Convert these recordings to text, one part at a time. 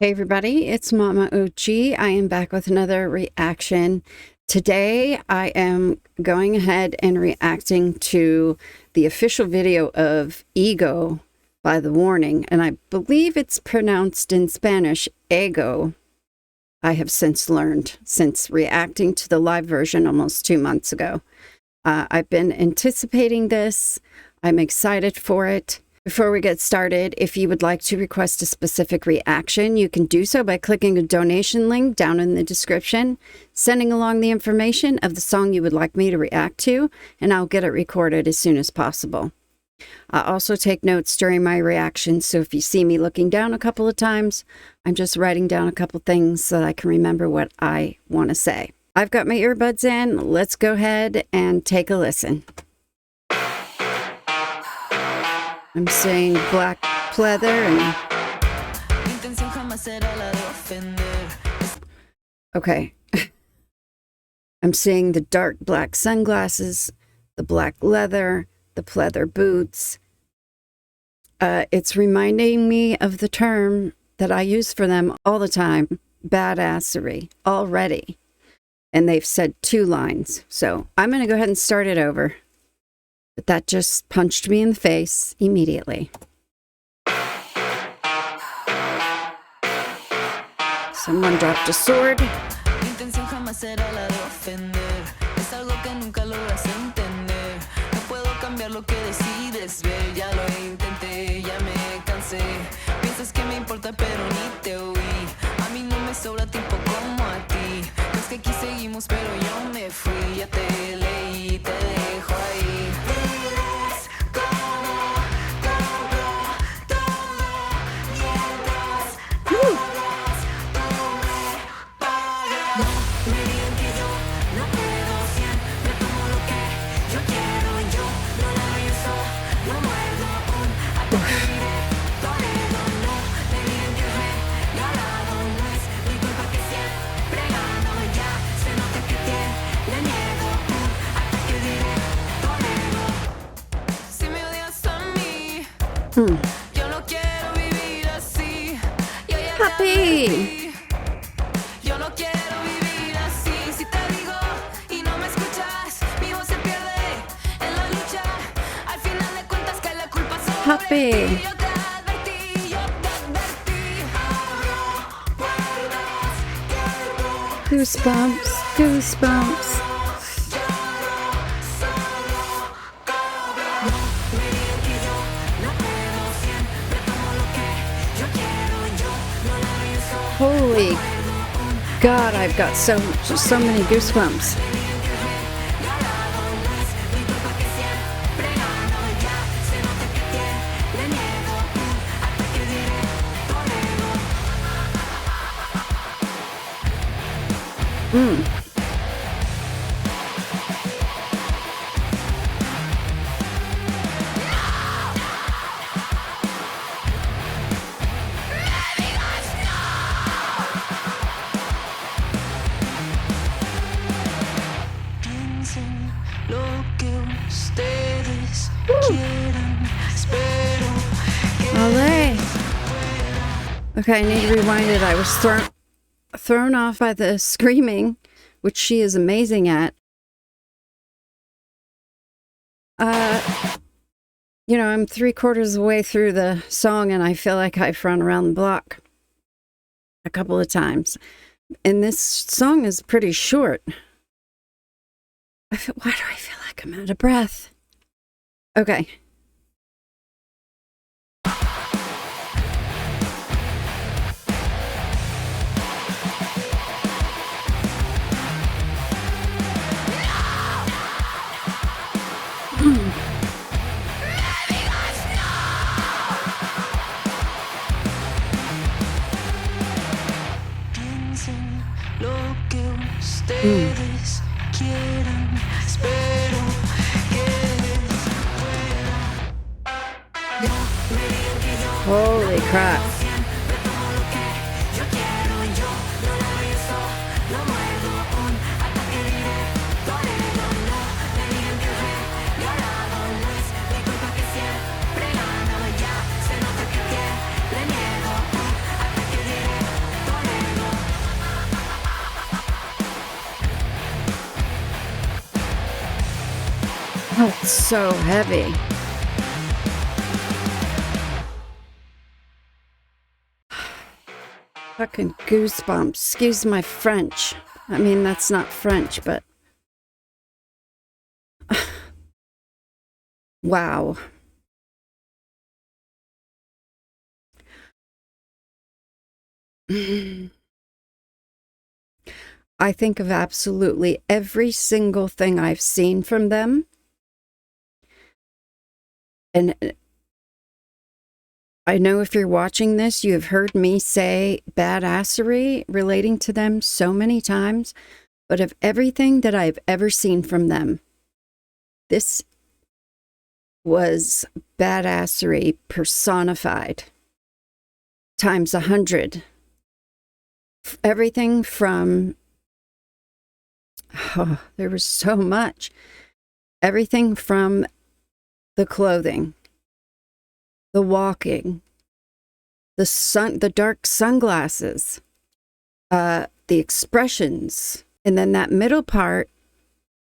Hey everybody, it's MommaOG. I am back with another reaction. Today I am going ahead and reacting to the official video of Ego by The Warning, and I believe it's pronounced in Spanish, ego. I have since learned, since reacting to the live version almost 2 months ago. I've been anticipating this. I'm excited for it. Before we get started, if you would like to request a specific reaction, you can do so by clicking a donation link down in the description, sending along the information of the song you would like me to react to, and I'll get it recorded as soon as possible. I also take notes during my reactions, so if you see me looking down a couple of times, I'm just writing down a couple things so that I can remember what I want to say. I've got my earbuds in. Let's go ahead and take a listen. I'm saying black pleather and... Okay. I'm seeing the dark black sunglasses, the black leather, the pleather boots. It's reminding me of the term that I use for them all the time, badassery, already. And they've said 2 lines. So I'm going to go ahead and start it over. But that just punched me in the face immediately. Someone dropped a sword. Happy. Happy. Goosebumps, goosebumps. Holy God, I've got so many goosebumps. Okay, I need to rewind it. I was thrown off by the screaming, which she is amazing at. You know, I'm 3/4 of the way through the song and I feel like I've run around the block a couple of times. And this song is pretty short. Why do I feel like I'm out of breath? Okay. Holy crap. So heavy. Fucking goosebumps. Excuse my French. I mean, that's not French, but... wow. I think of absolutely every single thing I've seen from them. And I know if you're watching this, you have heard me say badassery relating to them so many times, but of everything that I've ever seen from them, this was badassery personified times 100. Everything from, oh, there was so much. Everything from the clothing, the walking, the dark sunglasses, the expressions, and then that middle part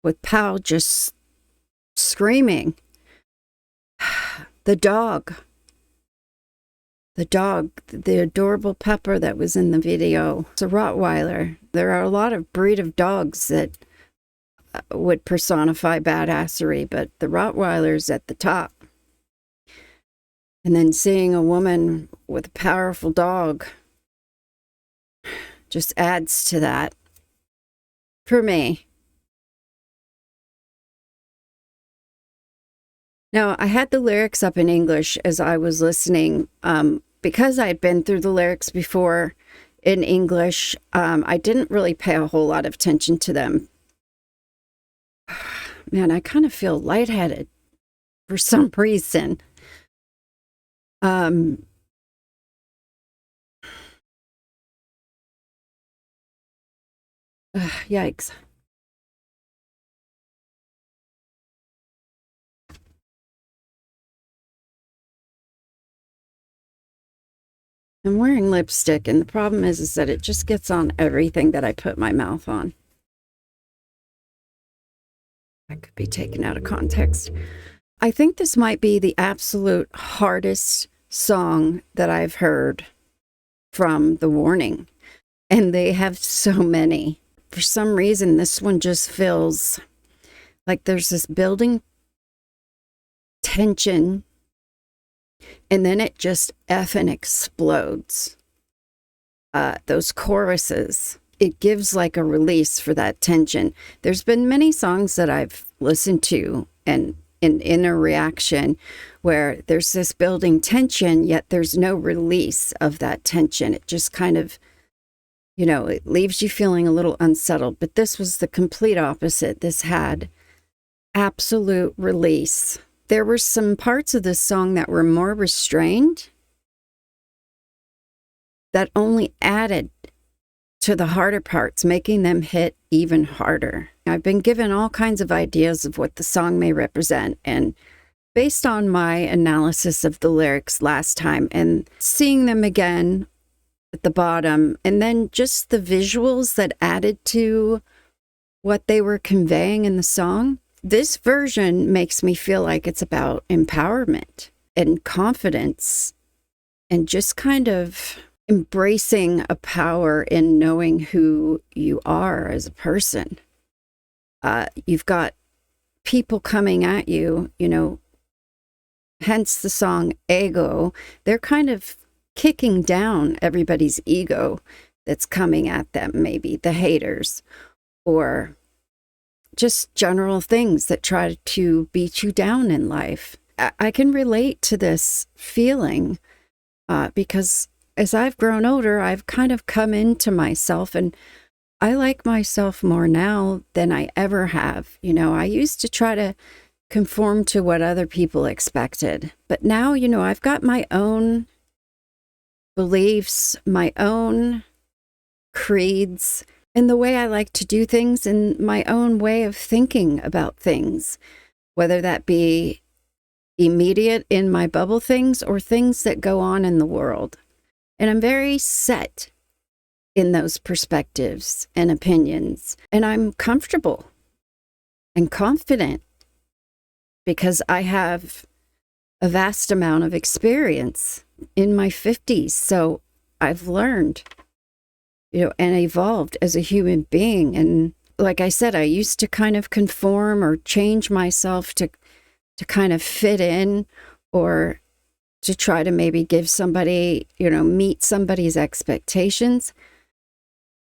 with Pal just screaming. The dog, the adorable Pepper that was in the video. It's a Rottweiler. There are a lot of breed of dogs that would personify badassery, but the Rottweiler's at the top. And then seeing a woman with a powerful dog just adds to that for me. Now, I had the lyrics up in English as I was listening. Because I had been through the lyrics before in English, I didn't really pay a whole lot of attention to them. Man, I kind of feel lightheaded for some reason. Yikes. I'm wearing lipstick, and the problem is that it just gets on everything that I put my mouth on. That could be taken out of context. I think this might be the absolute hardest song that I've heard from The Warning. And they have so many. For some reason, this one just feels like there's this building tension, and then it just effing explodes. Those choruses, it gives like a release for that tension. There's been many songs that I've listened to and in a reaction where there's this building tension, yet there's no release of that tension. It just kind of, you know, it leaves you feeling a little unsettled. But this was the complete opposite. This had absolute release. There were some parts of this song that were more restrained that only added to the harder parts, making them hit even harder. I've been given all kinds of ideas of what the song may represent, and based on my analysis of the lyrics last time and seeing them again at the bottom, and then just the visuals that added to what they were conveying in the song, this version makes me feel like it's about empowerment and confidence and just kind of embracing a power in knowing who you are as a person. You've got people coming at you, you know, hence the song Ego. They're kind of kicking down everybody's ego that's coming at them, maybe the haters, or just general things that try to beat you down in life. I can relate to this feeling because as I've grown older, I've kind of come into myself, and I like myself more now than I ever have. You know, I used to try to conform to what other people expected, but now, you know, I've got my own beliefs, my own creeds, and the way I like to do things, and my own way of thinking about things, whether that be immediate in my bubble things or things that go on in the world. And I'm very set in those perspectives and opinions, and I'm comfortable and confident because I have a vast amount of experience in my 50s. So I've learned, and evolved as a human being. And like I said, I used to kind of conform or change myself to kind of fit in, or to try to maybe give somebody, meet somebody's expectations.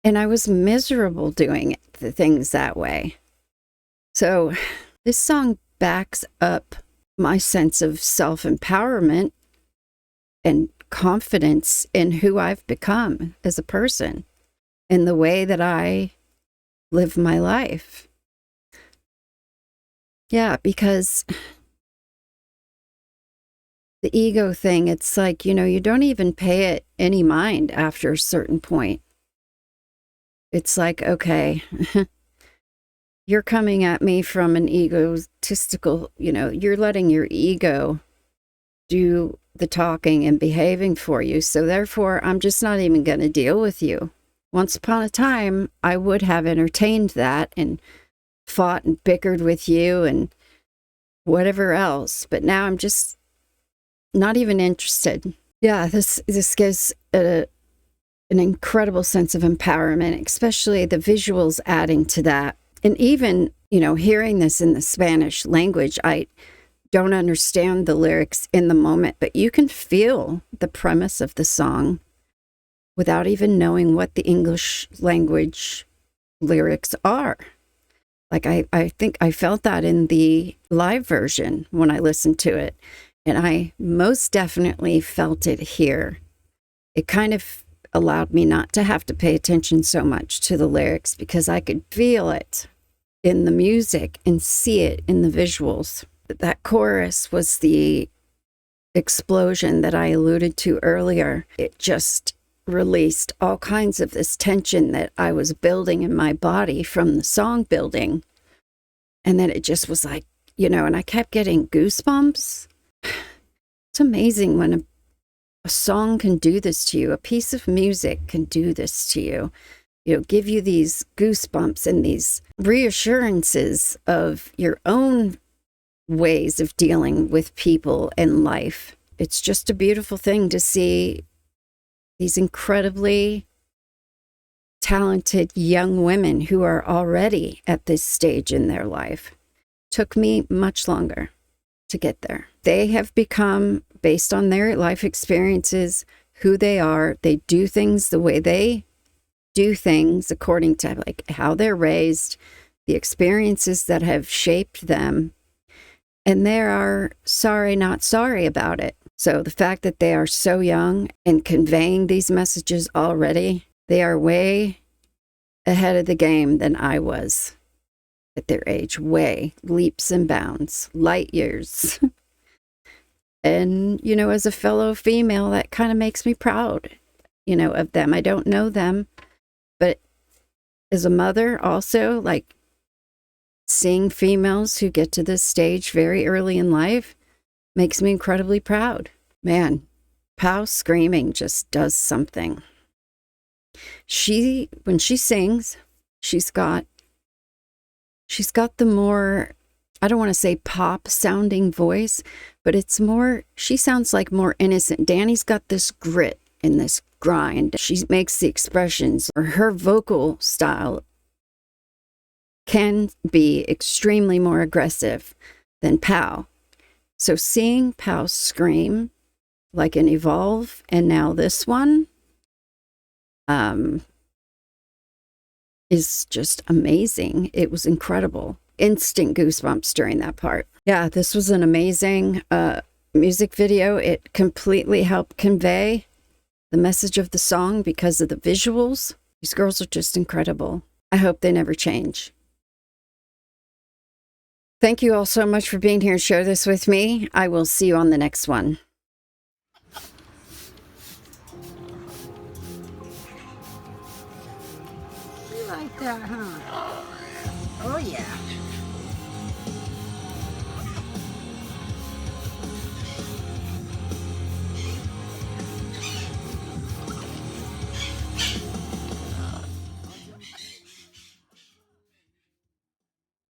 And I was miserable doing the things that way. So this song backs up my sense of self-empowerment and confidence in who I've become as a person and the way that I live my life. Yeah, because the ego thing, it's like, you don't even pay it any mind after a certain point. It's like, okay, you're coming at me from an egotistical, you're letting your ego do the talking and behaving for you. So therefore, I'm just not even going to deal with you. Once upon a time, I would have entertained that and fought and bickered with you and whatever else. But now I'm just not even interested. Yeah, this gives an incredible sense of empowerment, especially the visuals adding to that. And even, hearing this in the Spanish language, I don't understand the lyrics in the moment, but you can feel the premise of the song without even knowing what the English language lyrics are. Like, I think I felt that in the live version when I listened to it. And I most definitely felt it here. It kind of allowed me not to have to pay attention so much to the lyrics because I could feel it in the music and see it in the visuals. That chorus was the explosion that I alluded to earlier. It just released all kinds of this tension that I was building in my body from the song building. And then it just was like, and I kept getting goosebumps. It's amazing when a song can do this to you. A piece of music can do this to you. Give you these goosebumps and these reassurances of your own ways of dealing with people and life. It's just a beautiful thing to see these incredibly talented young women who are already at this stage in their life. Took me much longer to get there. They have become, based on their life experiences, who they are. They do things the way they do things according to like how they're raised, the experiences that have shaped them. And they are sorry, not sorry about it. So the fact that they are so young and conveying these messages already, they are way ahead of the game than I was at their age. Way, leaps and bounds, light years. And, as a fellow female, that kind of makes me proud, of them. I don't know them, but as a mother also, like, seeing females who get to this stage very early in life makes me incredibly proud. Man, Pow screaming just does something. When she sings, she's got the more, I don't want to say pop sounding voice, but it's more, she sounds like more innocent. Danny's got this grit and this grind. She makes the expressions, or her vocal style can be extremely more aggressive than Pow. So seeing Pow scream like an Evolve, and now this one, is just amazing. It was incredible. Instant goosebumps during that part. Yeah, this was an amazing music video. It completely helped convey the message of the song because of the visuals. These girls are just incredible. I hope they never change. Thank you all so much for being here and share this with me. I will see you on the next one. You like that, huh? Oh, yeah.